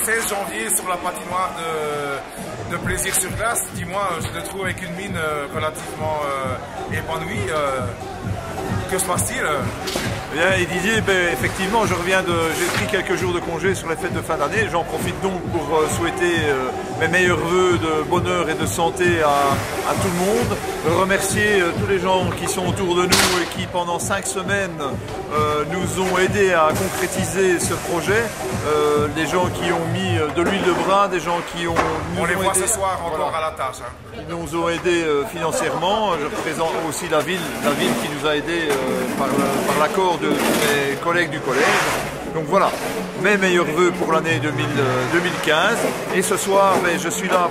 16 janvier sur la patinoire de Plaisir sur Glace. Dis-moi, je te trouve avec une mine relativement épanouie. Que se passe-t-il? Bien, et Didier, effectivement, j'ai pris quelques jours de congé sur les fêtes de fin d'année. J'en profite donc pour souhaiter mes meilleurs vœux de bonheur et de santé à tout le monde. Remercier tous les gens qui sont autour de nous et qui, pendant 5 semaines, nous ont aidés à concrétiser ce projet. Des gens qui ont mis de l'huile de bras, des gens qui ont... On les voit ce soir encore à la tâche. Qui nous ont aidés financièrement. Je représente aussi la ville qui nous a aidés par l'accord de mes collègues du collège. Donc voilà, mes meilleurs vœux pour l'année 2015. Et ce soir, je suis là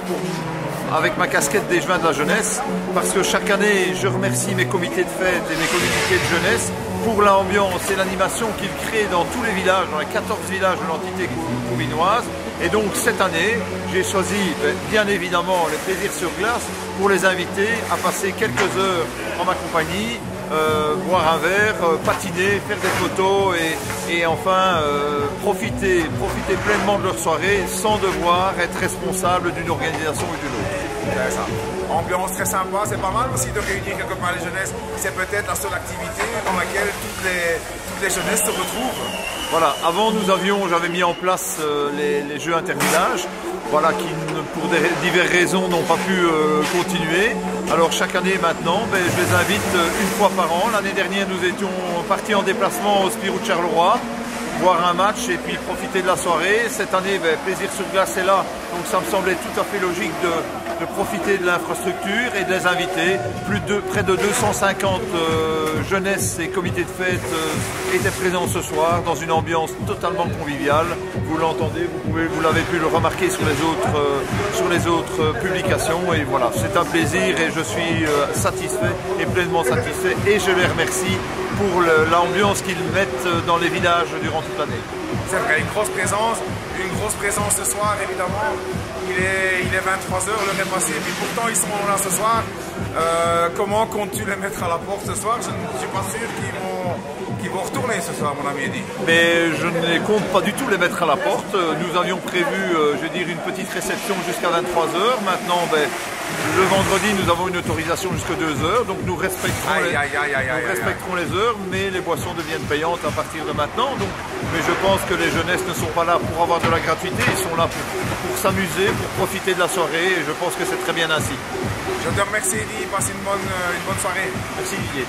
avec ma casquette des Juins de la jeunesse, parce que chaque année, je remercie mes comités de fête et mes comités de jeunesse pour l'ambiance et l'animation qu'ils créent dans tous les villages, dans les 14 villages de l'entité couvinoise. Et donc cette année, j'ai choisi bien évidemment les Plaisirs sur Glace pour les inviter à passer quelques heures en ma compagnie, boire un verre, patiner, faire des photos et enfin profiter pleinement de leur soirée sans devoir être responsable d'une organisation ou d'une autre. Ambiance très sympa, c'est pas mal aussi de réunir quelque part les jeunesses. C'est peut-être la seule activité dans laquelle toutes les jeunesses se retrouvent. Voilà, avant j'avais mis en place les jeux intervillages, voilà, qui pour diverses raisons n'ont pas pu continuer. Alors chaque année maintenant, je les invite une fois par an. L'année dernière, nous étions partis en déplacement au Spirou de Charleroi, voir un match et puis profiter de la soirée. Cette année, Plaisir sur Glace est là, donc ça me semblait tout à fait logique de profiter de l'infrastructure et de les inviter. Près de 250 jeunesses et comités de fête étaient présents ce soir dans une ambiance totalement conviviale. Vous l'entendez, vous l'avez pu le remarquer sur les autres publications. Et voilà, c'est un plaisir et je suis satisfait et pleinement satisfait. Et je les remercie pour l'ambiance qu'ils mettent dans les villages durant toute l'année. C'est vrai, une grosse présence ce soir évidemment. Il est 23h, l'heure est passée, et puis pourtant ils sont là ce soir. Comment comptes-tu les mettre à la porte ce soir? Je ne suis pas sûr qu'ils vont retourner ce soir, mon ami Eddy. Mais je ne les compte pas du tout les mettre à la porte. Nous avions prévu, une petite réception jusqu'à 23h. Maintenant, le vendredi, nous avons une autorisation jusqu'à 2h, donc nous respecterons les heures, mais les boissons deviennent payantes à partir de maintenant. Mais je pense que les jeunesses ne sont pas là pour avoir de la gratuité, ils sont là pour s'amuser, pour profiter de la soirée, et je pense que c'est très bien ainsi. Je te remercie Eddy, passe une bonne soirée. Merci Didier.